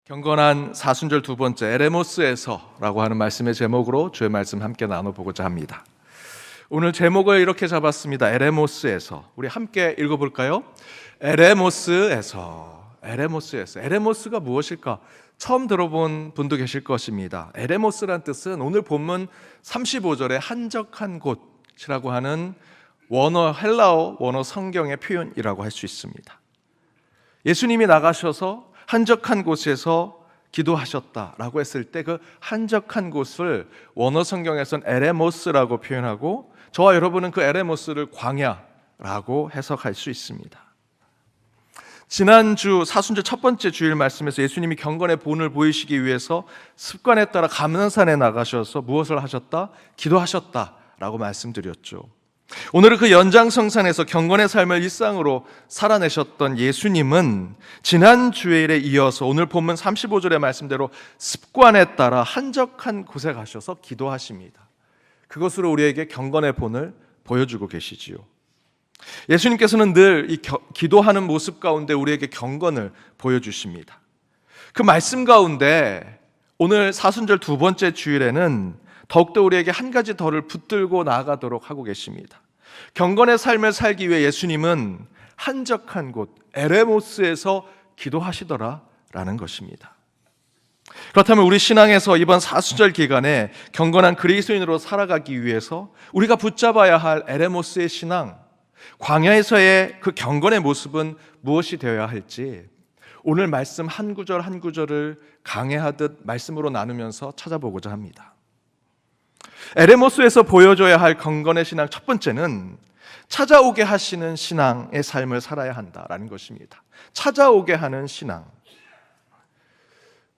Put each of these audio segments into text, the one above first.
경건한 사순절 두 번째 에레모스에서라고 하는 말씀의 제목으로 주의 말씀 함께 나눠보고자 합니다. 오늘 제목을 이렇게 잡았습니다. 에레모스에서. 우리 함께 읽어볼까요? 에레모스에서. 에레모스가 무엇일까? 처음 들어본 분도 계실 것입니다. 에레모스란 뜻은 오늘 본문 35절에 한적한 곳이라고 하는 헬라어 원어 성경의 표현이라고 할 수 있습니다. 예수님이 나가셔서 한적한 곳에서 기도하셨다라고 했을 때 그 한적한 곳을 원어 성경에서는 에레모스라고 표현하고 저와 여러분은 그 에레모스를 광야라고 해석할 수 있습니다. 지난주 사순절 첫 번째 주일 말씀에서 예수님이 경건의 본을 보이시기 위해서 습관에 따라 감난산에 나가셔서 무엇을 하셨다? 기도하셨다라고 말씀드렸죠. 오늘은 그 연장성산에서 경건의 삶을 일상으로 살아내셨던 예수님은 지난 주일에 이어서 오늘 본문 35절의 말씀대로 습관에 따라 한적한 곳에 가셔서 기도하십니다. 그것으로 우리에게 경건의 본을 보여주고 계시지요. 예수님께서는 늘 이 기도하는 모습 가운데 우리에게 경건을 보여주십니다. 그 말씀 가운데 오늘 사순절 두 번째 주일에는 더욱더 우리에게 한 가지 더를 붙들고 나아가도록 하고 계십니다. 경건의 삶을 살기 위해 예수님은 한적한 곳 에레모스에서 기도하시더라라는 것입니다. 그렇다면 우리 신앙에서 이번 사순절 기간에 경건한 그리스도인으로 살아가기 위해서 우리가 붙잡아야 할 에레모스의 신앙, 광야에서의 그 경건의 모습은 무엇이 되어야 할지 오늘 말씀 한 구절 한 구절을 강해하듯 말씀으로 나누면서 찾아보고자 합니다. 에레모스에서 보여줘야 할 경건의 신앙 첫 번째는 찾아오게 하시는 신앙의 삶을 살아야 한다라는 것입니다. 찾아오게 하는 신앙.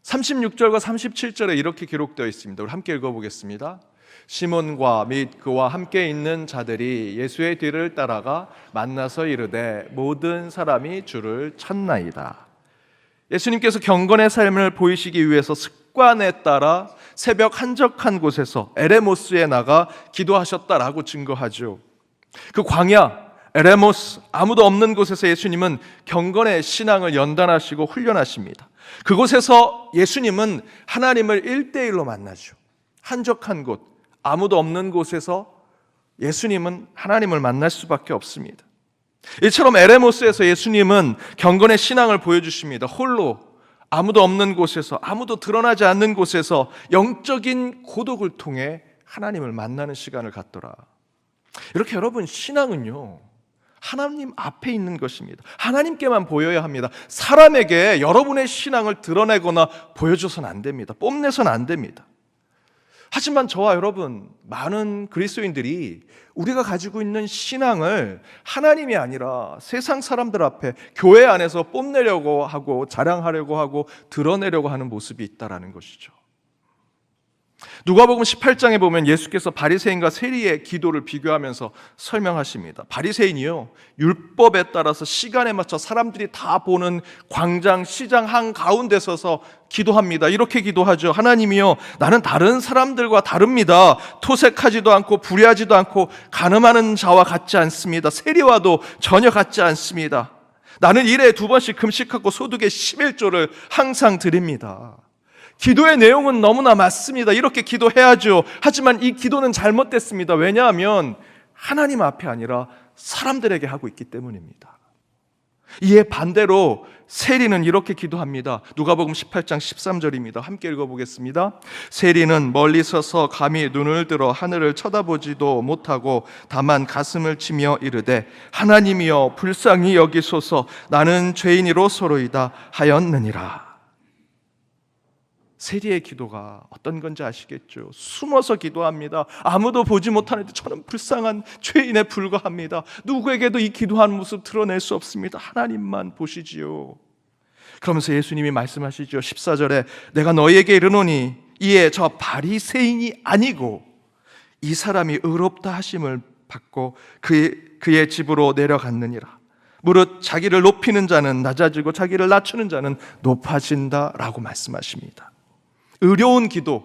36절과 37절에 이렇게 기록되어 있습니다. 우리 함께 읽어보겠습니다. 시몬과 및 그와 함께 있는 자들이 예수의 뒤를 따라가 만나서 이르되 모든 사람이 주를 찾나이다. 예수님께서 경건의 삶을 보이시기 위해서 습관에 따라 새벽 한적한 곳에서 에레모스에 나가 기도하셨다라고 증거하죠. 그 광야 에레모스 아무도 없는 곳에서 예수님은 경건의 신앙을 연단하시고 훈련하십니다. 그곳에서 예수님은 하나님을 1대1로 만나죠. 한적한 곳 아무도 없는 곳에서 예수님은 하나님을 만날 수밖에 없습니다. 이처럼 에레모스에서 예수님은 경건의 신앙을 보여주십니다. 홀로 아무도 없는 곳에서, 아무도 드러나지 않는 곳에서 영적인 고독을 통해 하나님을 만나는 시간을 갖더라. 이렇게 여러분, 신앙은요 하나님 앞에 있는 것입니다. 하나님께만 보여야 합니다. 사람에게 여러분의 신앙을 드러내거나 보여줘서는 안 됩니다. 뽐내서는 안 됩니다. 하지만 저와 여러분, 많은 그리스도인들이 우리가 가지고 있는 신앙을 하나님이 아니라 세상 사람들 앞에 교회 안에서 뽐내려고 하고 자랑하려고 하고 드러내려고 하는 모습이 있다라는 것이죠. 누가복음 18장에 보면 예수께서 바리새인과 세리의 기도를 비교하면서 설명하십니다. 바리새인이요 율법에 따라서 시간에 맞춰 사람들이 다 보는 광장, 시장 한가운데 서서 기도합니다. 이렇게 기도하죠. 하나님이요 나는 다른 사람들과 다릅니다. 토색하지도 않고 불의하지도 않고 간음하는 자와 같지 않습니다. 세리와도 전혀 같지 않습니다. 나는 일에 2번씩 금식하고 소득의 11조를 항상 드립니다. 기도의 내용은 너무나 맞습니다. 이렇게 기도해야죠. 하지만 이 기도는 잘못됐습니다. 왜냐하면 하나님 앞에 아니라 사람들에게 하고 있기 때문입니다. 이에 반대로 세리는 이렇게 기도합니다. 누가복음 18장 13절입니다. 함께 읽어보겠습니다. 세리는 멀리 서서 감히 눈을 들어 하늘을 쳐다보지도 못하고 다만 가슴을 치며 이르되 하나님이여 불쌍히 여기소서 나는 죄인이로소로이다 하였느니라. 세리의 기도가 어떤 건지 아시겠죠? 숨어서 기도합니다. 아무도 보지 못하는데 저는 불쌍한 죄인에 불과합니다. 누구에게도 이 기도하는 모습 드러낼 수 없습니다. 하나님만 보시지요. 그러면서 예수님이 말씀하시죠. 14절에 내가 너희에게 이르노니 이에 저 바리새인이 아니고 이 사람이 의롭다 하심을 받고 그의 집으로 내려갔느니라. 무릇 자기를 높이는 자는 낮아지고 자기를 낮추는 자는 높아진다라고 말씀하십니다. 의로운 기도,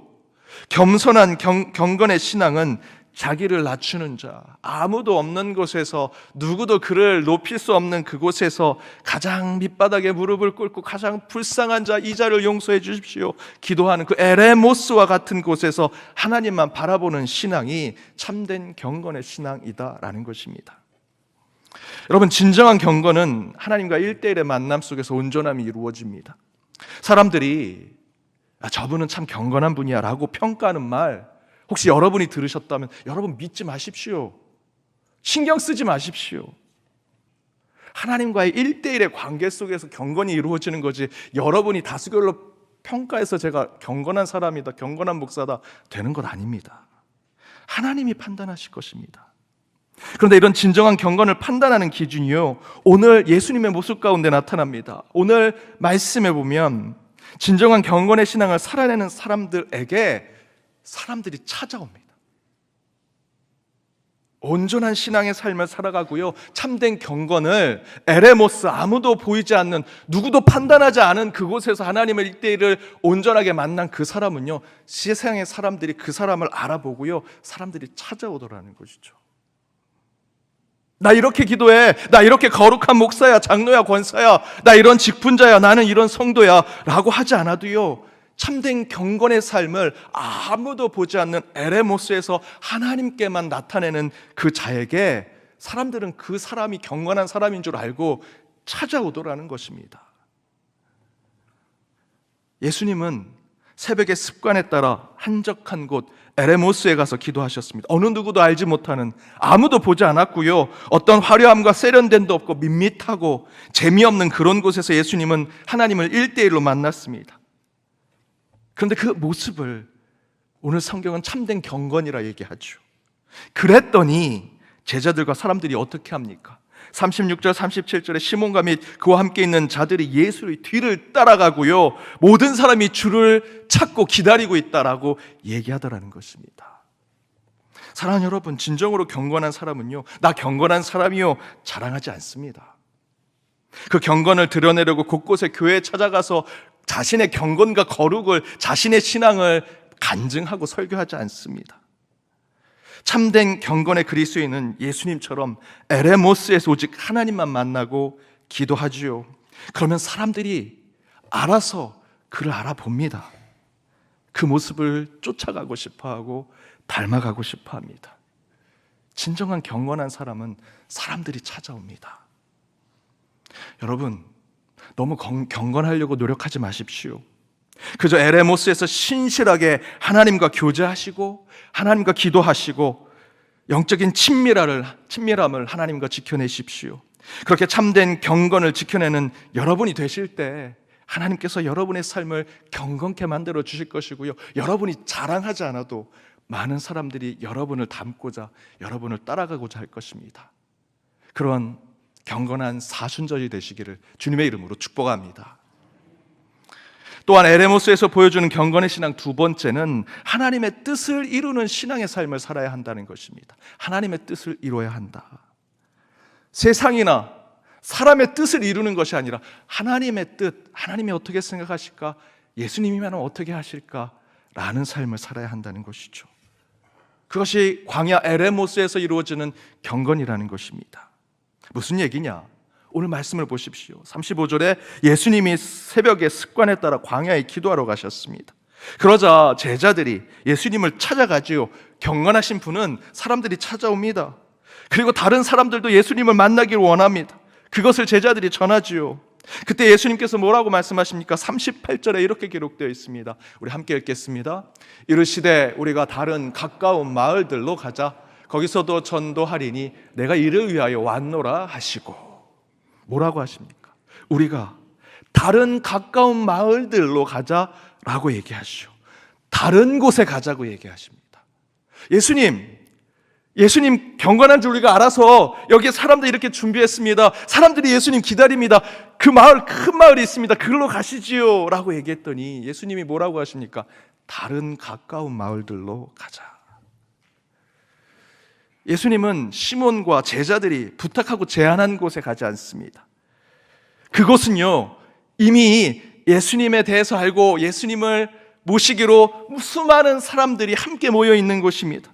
겸손한 경건의 신앙은 자기를 낮추는 자, 아무도 없는 곳에서, 누구도 그를 높일 수 없는 그곳에서 가장 밑바닥에 무릎을 꿇고 가장 불쌍한 자, 이 자를 용서해 주십시오 기도하는 그 에레모스와 같은 곳에서 하나님만 바라보는 신앙이 참된 경건의 신앙이다라는 것입니다. 여러분, 진정한 경건은 하나님과 1대1의 만남 속에서 온전함이 이루어집니다. 사람들이 저분은 참 경건한 분이야 라고 평가하는 말, 혹시 여러분이 들으셨다면 여러분 믿지 마십시오. 신경 쓰지 마십시오. 하나님과의 1대1의 관계 속에서 경건이 이루어지는 거지, 여러분이 다수결로 평가해서 제가 경건한 사람이다, 경건한 목사다 되는 것 아닙니다. 하나님이 판단하실 것입니다. 그런데 이런 진정한 경건을 판단하는 기준이요, 오늘 예수님의 모습 가운데 나타납니다. 오늘 말씀에 보면 진정한 경건의 신앙을 살아내는 사람들에게 사람들이 찾아옵니다. 온전한 신앙의 삶을 살아가고요, 참된 경건을 에레모스, 아무도 보이지 않는, 누구도 판단하지 않은 그곳에서 하나님의 1대1을 온전하게 만난 그 사람은요, 세상의 사람들이 그 사람을 알아보고요, 사람들이 찾아오더라는 것이죠. 나 이렇게 기도해, 나 이렇게 거룩한 목사야, 장로야, 권사야, 나 이런 직분자야, 나는 이런 성도야 라고 하지 않아도요, 참된 경건의 삶을 아무도 보지 않는 에레모스에서 하나님께만 나타내는 그 자에게 사람들은 그 사람이 경건한 사람인 줄 알고 찾아오더라는 것입니다. 예수님은 새벽의 습관에 따라 한적한 곳 에레모스에 가서 기도하셨습니다. 어느 누구도 알지 못하는, 아무도 보지 않았고요, 어떤 화려함과 세련됨도 없고 밋밋하고 재미없는 그런 곳에서 예수님은 하나님을 1대1로 만났습니다. 그런데 그 모습을 오늘 성경은 참된 경건이라 얘기하죠. 그랬더니 제자들과 사람들이 어떻게 합니까? 36절 37절에 시몬과 및 그와 함께 있는 자들이 예수의 뒤를 따라가고요, 모든 사람이 주를 찾고 기다리고 있다라고 얘기하더라는 것입니다. 사랑하는 여러분, 진정으로 경건한 사람은요, 나 경건한 사람이요 자랑하지 않습니다. 그 경건을 드러내려고 곳곳에 교회에 찾아가서 자신의 경건과 거룩을, 자신의 신앙을 간증하고 설교하지 않습니다. 참된 경건의 그리스도인은 예수님처럼 에레모스에서 오직 하나님만 만나고 기도하지요. 그러면 사람들이 알아서 그를 알아봅니다. 그 모습을 쫓아가고 싶어하고 닮아가고 싶어합니다. 진정한 경건한 사람은 사람들이 찾아옵니다. 여러분, 너무 경건하려고 노력하지 마십시오. 그저 에레모스에서 신실하게 하나님과 교제하시고 하나님과 기도하시고 영적인 친밀함을 하나님과 지켜내십시오. 그렇게 참된 경건을 지켜내는 여러분이 되실 때 하나님께서 여러분의 삶을 경건케 만들어 주실 것이고요, 여러분이 자랑하지 않아도 많은 사람들이 여러분을 닮고자, 여러분을 따라가고자 할 것입니다. 그런 경건한 사순절이 되시기를 주님의 이름으로 축복합니다. 또한 에레모스에서 보여주는 경건의 신앙 두 번째는 하나님의 뜻을 이루는 신앙의 삶을 살아야 한다는 것입니다. 하나님의 뜻을 이루어야 한다. 세상이나 사람의 뜻을 이루는 것이 아니라 하나님의 뜻, 하나님이 어떻게 생각하실까, 예수님이면 어떻게 하실까 라는 삶을 살아야 한다는 것이죠. 그것이 광야 에레모스에서 이루어지는 경건이라는 것입니다. 무슨 얘기냐? 오늘 말씀을 보십시오. 35절에 예수님이 새벽에 습관에 따라 광야에 기도하러 가셨습니다. 그러자 제자들이 예수님을 찾아가지요. 경건하신 분은 사람들이 찾아옵니다. 그리고 다른 사람들도 예수님을 만나기를 원합니다. 그것을 제자들이 전하지요. 그때 예수님께서 뭐라고 말씀하십니까? 38절에 이렇게 기록되어 있습니다. 우리 함께 읽겠습니다. 이르시되 우리가 다른 가까운 마을들로 가자. 거기서도 전도하리니 내가 이를 위하여 왔노라 하시고. 뭐라고 하십니까? 우리가 다른 가까운 마을들로 가자라고 얘기하시오. 다른 곳에 가자고 얘기하십니다. 예수님 경건한 줄 우리가 알아서 여기에 사람들 이렇게 준비했습니다. 사람들이 예수님 기다립니다. 그 마을, 큰 마을이 있습니다. 그걸로 가시지요 라고 얘기했더니 예수님이 뭐라고 하십니까? 다른 가까운 마을들로 가자. 예수님은 시몬과 제자들이 부탁하고 제안한 곳에 가지 않습니다. 그곳은요, 이미 예수님에 대해서 알고 예수님을 모시기로 수많은 사람들이 함께 모여 있는 곳입니다.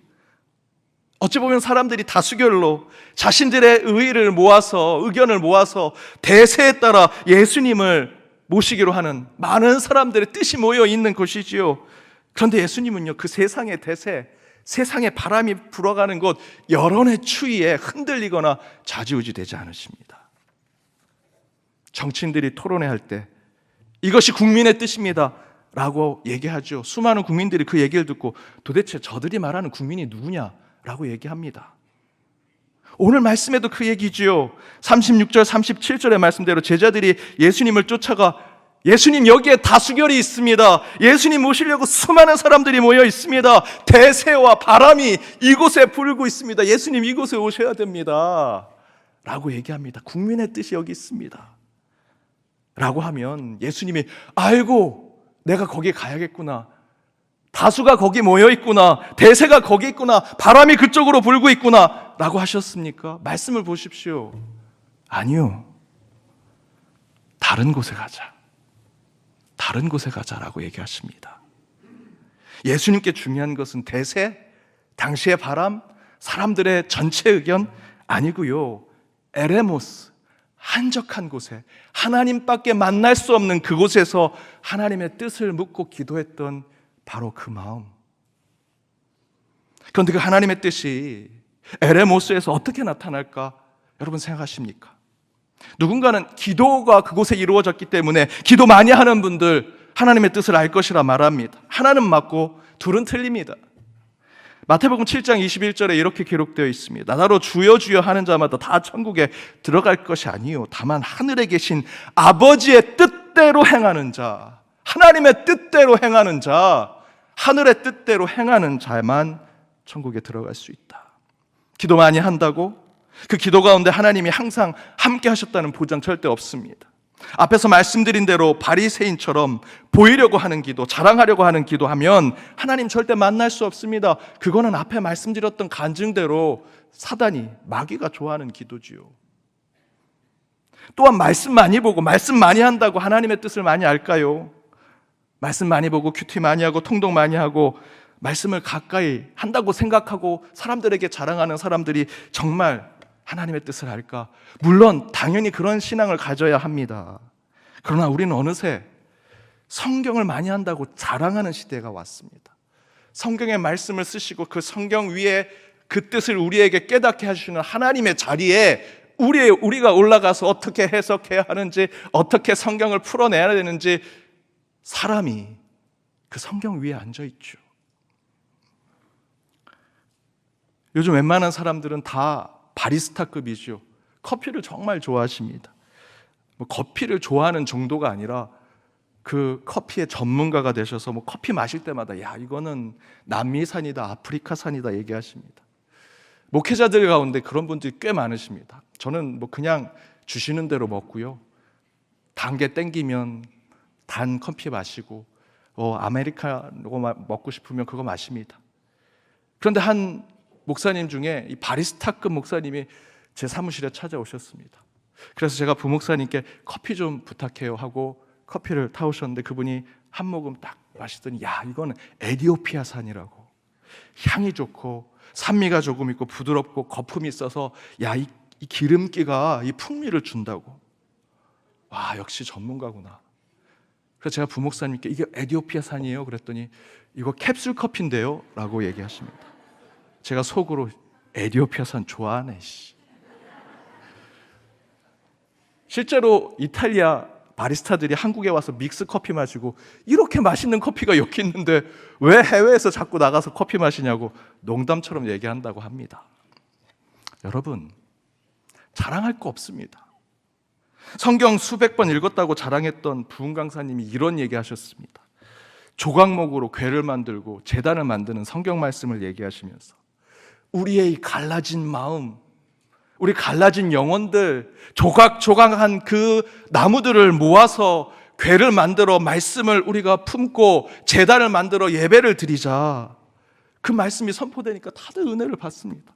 어찌 보면 사람들이 다수결로 자신들의 의견을 모아서 대세에 따라 예수님을 모시기로 하는 많은 사람들의 뜻이 모여 있는 곳이지요. 그런데 예수님은요, 그 세상의 대세, 세상의 바람이 불어가는 곳, 여론의 추위에 흔들리거나 좌지우지 되지 않으십니다. 정치인들이 토론회 할 때 이것이 국민의 뜻입니다 라고 얘기하죠. 수많은 국민들이 그 얘기를 듣고 도대체 저들이 말하는 국민이 누구냐 라고 얘기합니다. 오늘 말씀에도 그 얘기지요. 36절 37절의 말씀대로 제자들이 예수님을 쫓아가, 예수님 여기에 다수결이 있습니다, 예수님 모시려고 수많은 사람들이 모여 있습니다, 대세와 바람이 이곳에 불고 있습니다, 예수님 이곳에 오셔야 됩니다 라고 얘기합니다. 국민의 뜻이 여기 있습니다 라고 하면 예수님이 아이고 내가 거기 가야겠구나, 다수가 거기 모여 있구나, 대세가 거기 있구나, 바람이 그쪽으로 불고 있구나 라고 하셨습니까? 말씀을 보십시오. 아니요, 다른 곳에 가자, 다른 곳에 가자라고 얘기하십니다. 예수님께 중요한 것은 대세, 당시의 바람, 사람들의 전체 의견 아니고요, 에레모스, 한적한 곳에 하나님밖에 만날 수 없는 그곳에서 하나님의 뜻을 묻고 기도했던 바로 그 마음. 그런데 그 하나님의 뜻이 에레모스에서 어떻게 나타날까 여러분 생각하십니까? 누군가는 기도가 그곳에 이루어졌기 때문에 기도 많이 하는 분들 하나님의 뜻을 알 것이라 말합니다. 하나는 맞고 둘은 틀립니다. 마태복음 7장 21절에 이렇게 기록되어 있습니다. 나로 주여 주여 하는 자마다 다 천국에 들어갈 것이 아니요 다만 하늘에 계신 아버지의 뜻대로 행하는 자, 하나님의 뜻대로 행하는 자, 하늘의 뜻대로 행하는 자만 천국에 들어갈 수 있다. 기도 많이 한다고 그 기도 가운데 하나님이 항상 함께 하셨다는 보장 절대 없습니다. 앞에서 말씀드린 대로 바리새인처럼 보이려고 하는 기도, 자랑하려고 하는 기도하면 하나님 절대 만날 수 없습니다. 그거는 앞에 말씀드렸던 간증대로 사단이, 마귀가 좋아하는 기도지요. 또한 말씀 많이 보고 말씀 많이 한다고 하나님의 뜻을 많이 알까요? 말씀 많이 보고 큐티 많이 하고 통독 많이 하고 말씀을 가까이 한다고 생각하고 사람들에게 자랑하는 사람들이 정말 하나님의 뜻을 알까? 물론 당연히 그런 신앙을 가져야 합니다. 그러나 우리는 어느새 성경을 많이 한다고 자랑하는 시대가 왔습니다. 성경의 말씀을 쓰시고 그 성경 위에 그 뜻을 우리에게 깨닫게 해주시는 하나님의 자리에 우리가 올라가서 어떻게 해석해야 하는지, 어떻게 성경을 풀어내야 되는지 사람이 그 성경 위에 앉아있죠. 요즘 웬만한 사람들은 다 바리스타급이죠. 커피를 정말 좋아하십니다. 커피를 좋아하는 정도가 아니라 그 커피의 전문가가 되셔서 커피 마실 때마다 야 이거는 남미산이다, 아프리카산이다 얘기하십니다. 목회자들 가운데 그런 분들이 꽤 많으십니다. 저는 그냥 주시는 대로 먹고요, 단 게 땡기면 단 커피 마시고 아메리카노 먹고 싶으면 그거 마십니다. 그런데 한 목사님 중에 이 바리스타급 목사님이 제 사무실에 찾아오셨습니다. 그래서 제가 부목사님께 커피 좀 부탁해요 하고 커피를 타오셨는데 그분이 한 모금 딱 마시더니 야 이거는 에티오피아산이라고, 향이 좋고 산미가 조금 있고 부드럽고 거품이 있어서 야 이 기름기가 이 풍미를 준다고. 와 역시 전문가구나. 그래서 제가 부목사님께 이게 에티오피아산이에요 그랬더니 이거 캡슐 커피인데요 라고 얘기하십니다. 제가 속으로 에티오피아산 좋아하네. 실제로 이탈리아 바리스타들이 한국에 와서 믹스 커피 마시고 이렇게 맛있는 커피가 여기 있는데 왜 해외에서 자꾸 나가서 커피 마시냐고 농담처럼 얘기한다고 합니다. 여러분, 자랑할 거 없습니다. 성경 수백 번 읽었다고 자랑했던 부흥 강사님이 이런 얘기하셨습니다. 조각목으로 괴를 만들고 제단을 만드는 성경 말씀을 얘기하시면서 우리의 갈라진 마음, 우리 갈라진 영혼들, 조각조각한 그 나무들을 모아서 괴를 만들어 말씀을 우리가 품고 제단을 만들어 예배를 드리자. 그 말씀이 선포되니까 다들 은혜를 받습니다.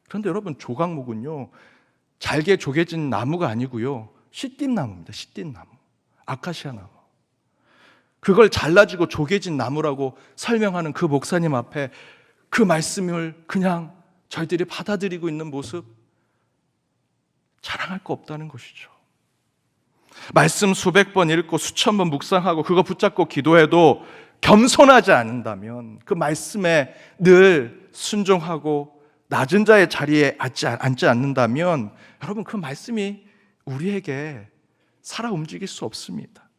그런데 여러분, 조각목은요 잘게 조개진 나무가 아니고요 시띠나무입니다. 시띠나무, 아카시아 나무. 그걸 잘라지고 조개진 나무라고 설명하는 그 목사님 앞에 그 말씀을 그냥 저희들이 받아들이고 있는 모습 자랑할 거 없다는 것이죠. 말씀 수백 번 읽고 수천 번 묵상하고 그거 붙잡고 기도해도 겸손하지 않는다면, 그 말씀에 늘 순종하고 낮은 자의 자리에 앉지 않는다면 여러분, 그 말씀이 우리에게 살아 움직일 수 없습니다.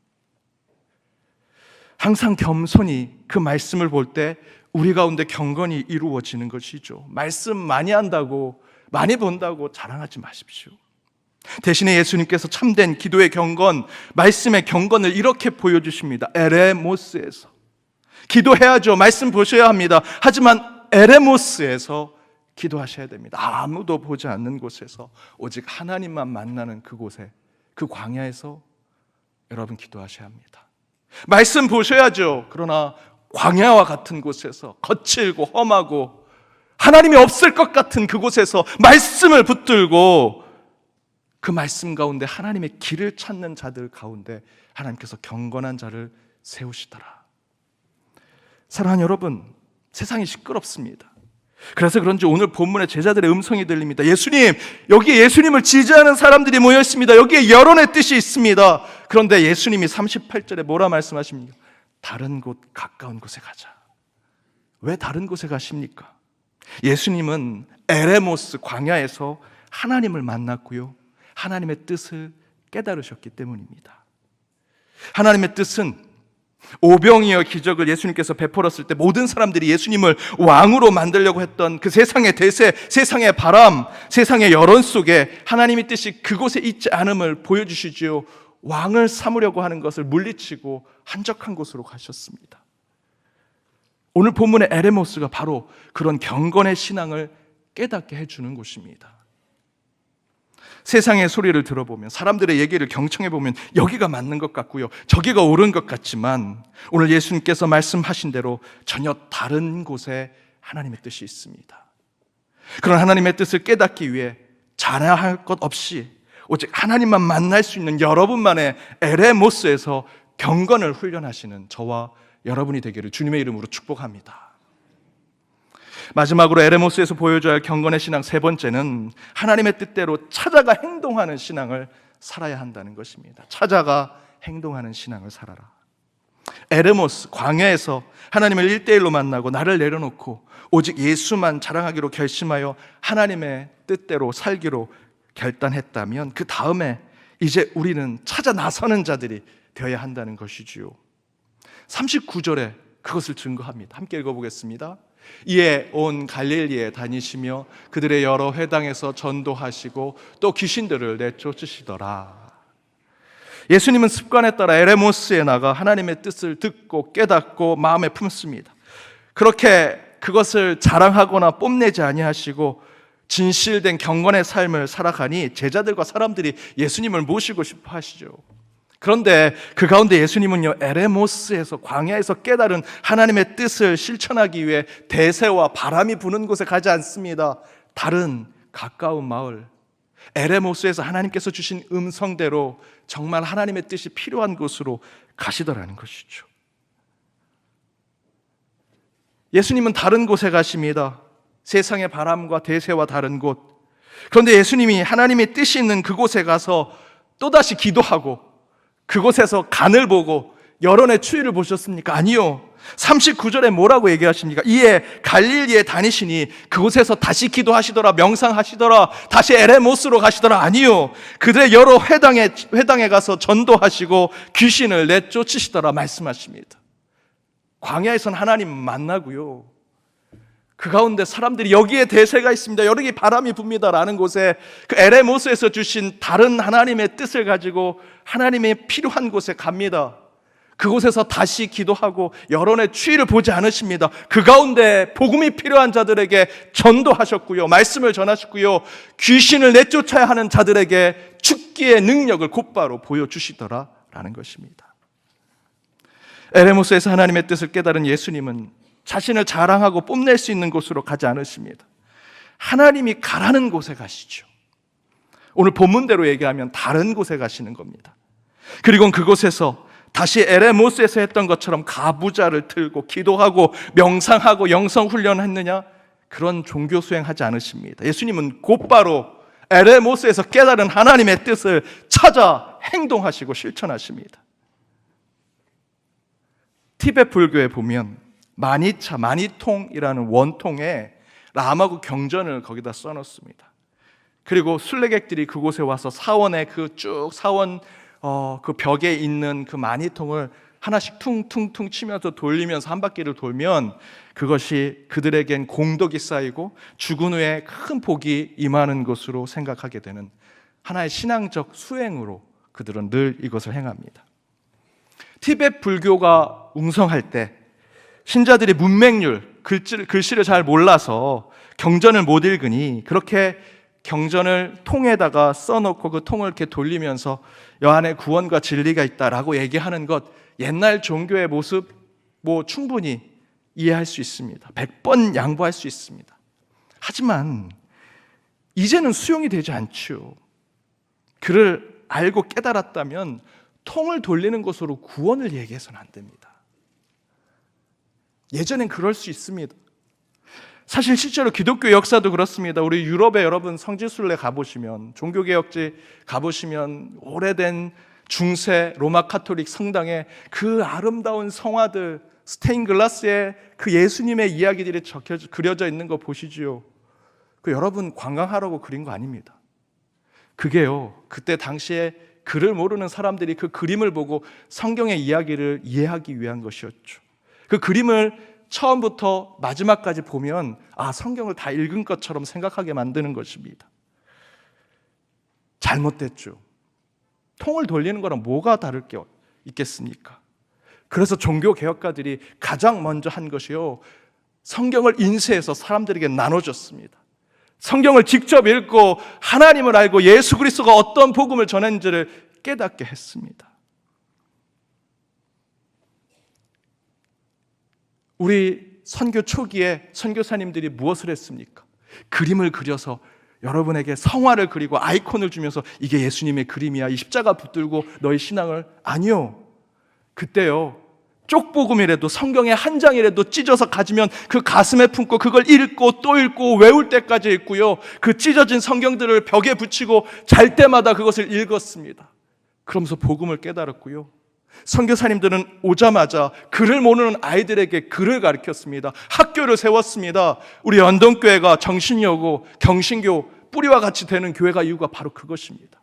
항상 겸손히 그 말씀을 볼 때 우리 가운데 경건이 이루어지는 것이죠. 말씀 많이 한다고, 많이 본다고 자랑하지 마십시오. 대신에 예수님께서 참된 기도의 경건, 말씀의 경건을 이렇게 보여주십니다. 에레모스에서. 기도해야죠. 말씀 보셔야 합니다. 하지만 에레모스에서 기도하셔야 됩니다. 아무도 보지 않는 곳에서, 오직 하나님만 만나는 그곳에, 그 광야에서 여러분 기도하셔야 합니다. 말씀 보셔야죠. 그러나 광야와 같은 곳에서, 거칠고 험하고 하나님이 없을 것 같은 그곳에서 말씀을 붙들고 그 말씀 가운데 하나님의 길을 찾는 자들 가운데 하나님께서 경건한 자를 세우시더라. 사랑하는 여러분, 세상이 시끄럽습니다. 그래서 그런지 오늘 본문에 제자들의 음성이 들립니다. 예수님, 여기에 예수님을 지지하는 사람들이 모여 있습니다. 여기에 여론의 뜻이 있습니다. 그런데 예수님이 38절에 뭐라 말씀하십니까? 다른 곳, 가까운 곳에 가자. 왜 다른 곳에 가십니까? 예수님은 에레모스 광야에서 하나님을 만났고요, 하나님의 뜻을 깨달으셨기 때문입니다. 하나님의 뜻은 오병이어 기적을 예수님께서 베풀었을 때 모든 사람들이 예수님을 왕으로 만들려고 했던 그 세상의 대세, 세상의 바람, 세상의 여론 속에 하나님의 뜻이 그곳에 있지 않음을 보여주시지요. 왕을 삼으려고 하는 것을 물리치고 한적한 곳으로 가셨습니다. 오늘 본문의 에레모스가 바로 그런 경건의 신앙을 깨닫게 해주는 곳입니다. 세상의 소리를 들어보면, 사람들의 얘기를 경청해보면 여기가 맞는 것 같고요, 저기가 옳은 것 같지만 오늘 예수님께서 말씀하신 대로 전혀 다른 곳에 하나님의 뜻이 있습니다. 그런 하나님의 뜻을 깨닫기 위해 자랑할 것 없이 오직 하나님만 만날 수 있는 여러분만의 에레모스에서 경건을 훈련하시는 저와 여러분이 되기를 주님의 이름으로 축복합니다. 마지막으로 에레모스에서 보여줘야 할 경건의 신앙 세 번째는 하나님의 뜻대로 찾아가 행동하는 신앙을 살아야 한다는 것입니다. 찾아가 행동하는 신앙을 살아라. 에레모스 광야에서 하나님을 1대1로 만나고 나를 내려놓고 오직 예수만 자랑하기로 결심하여 하나님의 뜻대로 살기로 결단했다면 그 다음에 이제 우리는 찾아 나서는 자들이 되어야 한다는 것이지요. 39절에 그것을 증거합니다. 함께 읽어보겠습니다. 이에 온 갈릴리에 다니시며 그들의 여러 회당에서 전도하시고 또 귀신들을 내쫓으시더라. 예수님은 습관에 따라 에레모스에 나가 하나님의 뜻을 듣고 깨닫고 마음에 품습니다. 그렇게 그것을 자랑하거나 뽐내지 아니하시고 진실된 경건의 삶을 살아가니 제자들과 사람들이 예수님을 모시고 싶어 하시죠. 그런데 그 가운데 예수님은요, 에레모스에서, 광야에서 깨달은 하나님의 뜻을 실천하기 위해 대세와 바람이 부는 곳에 가지 않습니다. 다른 가까운 마을, 에레모스에서 하나님께서 주신 음성대로 정말 하나님의 뜻이 필요한 곳으로 가시더라는 것이죠. 예수님은 다른 곳에 가십니다. 세상의 바람과 대세와 다른 곳. 그런데 예수님이 하나님의 뜻이 있는 그곳에 가서 또다시 기도하고 그곳에서 간을 보고 여론의 추이를 보셨습니까? 아니요. 39절에 뭐라고 얘기하십니까? 이에 갈릴리에 다니시니 그곳에서 다시 기도하시더라, 명상하시더라, 다시 에레모스로 가시더라. 아니요. 그들의 여러 회당에 가서 전도하시고 귀신을 내쫓으시더라 말씀하십니다. 광야에서는 하나님 만나고요, 그 가운데 사람들이 여기에 대세가 있습니다, 여기 바람이 붑니다라는 곳에 그 에레모스에서 주신 다른 하나님의 뜻을 가지고 하나님의 필요한 곳에 갑니다. 그곳에서 다시 기도하고 여론의 추이를 보지 않으십니다. 그 가운데 복음이 필요한 자들에게 전도하셨고요, 말씀을 전하셨고요, 귀신을 내쫓아야 하는 자들에게 죽기의 능력을 곧바로 보여주시더라라는 것입니다. 에레모스에서 하나님의 뜻을 깨달은 예수님은 자신을 자랑하고 뽐낼 수 있는 곳으로 가지 않으십니다. 하나님이 가라는 곳에 가시죠. 오늘 본문대로 얘기하면 다른 곳에 가시는 겁니다. 그리고 그곳에서 다시 에레모스에서 했던 것처럼 가부좌를 틀고 기도하고 명상하고 영성훈련을 했느냐? 그런 종교 수행하지 않으십니다. 예수님은 곧바로 에레모스에서 깨달은 하나님의 뜻을 찾아 행동하시고 실천하십니다. 티베트 불교에 보면 마니차, 마니통이라는 원통에 라마구 경전을 거기다 써놓습니다. 그리고 순례객들이 그곳에 와서 사원의 사원 그 벽에 있는 그 마니통을 하나씩 퉁퉁퉁 치면서 돌리면서 한 바퀴를 돌면 그것이 그들에겐 공덕이 쌓이고 죽은 후에 큰 복이 임하는 것으로 생각하게 되는 하나의 신앙적 수행으로 그들은 늘 이것을 행합니다. 티베트 불교가 웅성할 때 신자들이 문맹률, 글씨를 잘 몰라서 경전을 못 읽으니 그렇게 경전을 통에다가 써놓고 그 통을 이렇게 돌리면서 여 안에 구원과 진리가 있다라고 얘기하는 것, 옛날 종교의 모습 충분히 이해할 수 있습니다. 100번 양보할 수 있습니다. 하지만 이제는 수용이 되지 않죠. 그를 알고 깨달았다면 통을 돌리는 것으로 구원을 얘기해서는 안 됩니다. 예전엔 그럴 수 있습니다. 사실 실제로 기독교 역사도 그렇습니다. 우리 유럽에 여러분 성지순례 가보시면, 종교개혁지 가보시면 오래된 중세 로마 카톨릭 성당에 그 아름다운 성화들, 스테인글라스에 그 예수님의 이야기들이 그려져 있는 거 보시지요. 그 여러분 관광하라고 그린 거 아닙니다. 그게요, 그때 당시에 글을 모르는 사람들이 그 그림을 보고 성경의 이야기를 이해하기 위한 것이었죠. 그 그림을 처음부터 마지막까지 보면 성경을 다 읽은 것처럼 생각하게 만드는 것입니다. 잘못됐죠. 통을 돌리는 거랑 뭐가 다를 게 있겠습니까? 그래서 종교개혁가들이 가장 먼저 한 것이요, 성경을 인쇄해서 사람들에게 나눠줬습니다. 성경을 직접 읽고 하나님을 알고 예수 그리스도가 어떤 복음을 전했는지를 깨닫게 했습니다. 우리 선교 초기에 선교사님들이 무엇을 했습니까? 그림을 그려서 여러분에게 성화를 그리고 아이콘을 주면서 이게 예수님의 그림이야, 이 십자가 붙들고 너희 신앙을. 아니요. 그때요, 쪽복음이라도 성경의 한 장이라도 찢어서 가지면 그 가슴에 품고 그걸 읽고 또 읽고 외울 때까지 읽고요, 그 찢어진 성경들을 벽에 붙이고 잘 때마다 그것을 읽었습니다. 그러면서 복음을 깨달았고요, 선교사님들은 오자마자 글을 모르는 아이들에게 글을 가르쳤습니다. 학교를 세웠습니다. 우리 연동교회가 정신여고, 경신교 뿌리와 같이 되는 교회가 이유가 바로 그것입니다.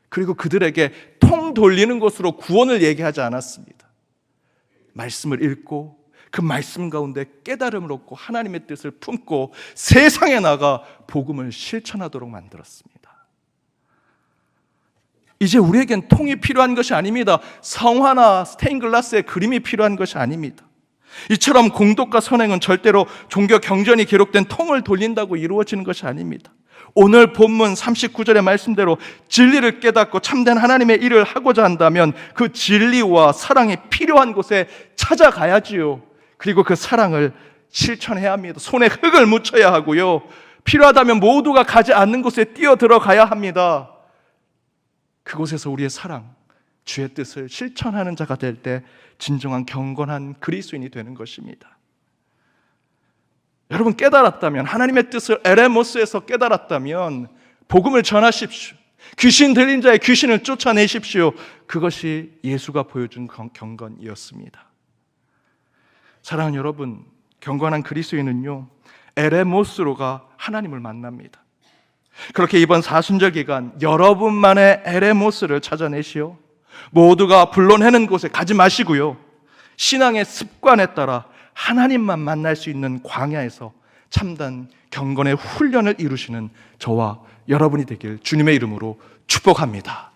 그리고 그들에게 통 돌리는 것으로 구원을 얘기하지 않았습니다. 말씀을 읽고 그 말씀 가운데 깨달음을 얻고 하나님의 뜻을 품고 세상에 나가 복음을 실천하도록 만들었습니다. 이제 우리에겐 통이 필요한 것이 아닙니다. 성화나 스테인글라스의 그림이 필요한 것이 아닙니다. 이처럼 공덕과 선행은 절대로 종교 경전이 기록된 통을 돌린다고 이루어지는 것이 아닙니다. 오늘 본문 39절의 말씀대로 진리를 깨닫고 참된 하나님의 일을 하고자 한다면 그 진리와 사랑이 필요한 곳에 찾아가야지요. 그리고 그 사랑을 실천해야 합니다. 손에 흙을 묻혀야 하고요, 필요하다면 모두가 가지 않는 곳에 뛰어들어가야 합니다. 그곳에서 우리의 사랑, 주의 뜻을 실천하는 자가 될 때 진정한 경건한 그리스도인이 되는 것입니다. 여러분 깨달았다면, 하나님의 뜻을 에레모스에서 깨달았다면 복음을 전하십시오. 귀신 들린 자의 귀신을 쫓아내십시오. 그것이 예수가 보여준 경건이었습니다. 사랑하는 여러분, 경건한 그리스도인은요, 에레모스로가 하나님을 만납니다. 그렇게 이번 사순절 기간 여러분만의 에레모스를 찾아내시오. 모두가 불러내는 곳에 가지 마시고요, 신앙의 습관에 따라 하나님만 만날 수 있는 광야에서 참된 경건의 훈련을 이루시는 저와 여러분이 되길 주님의 이름으로 축복합니다.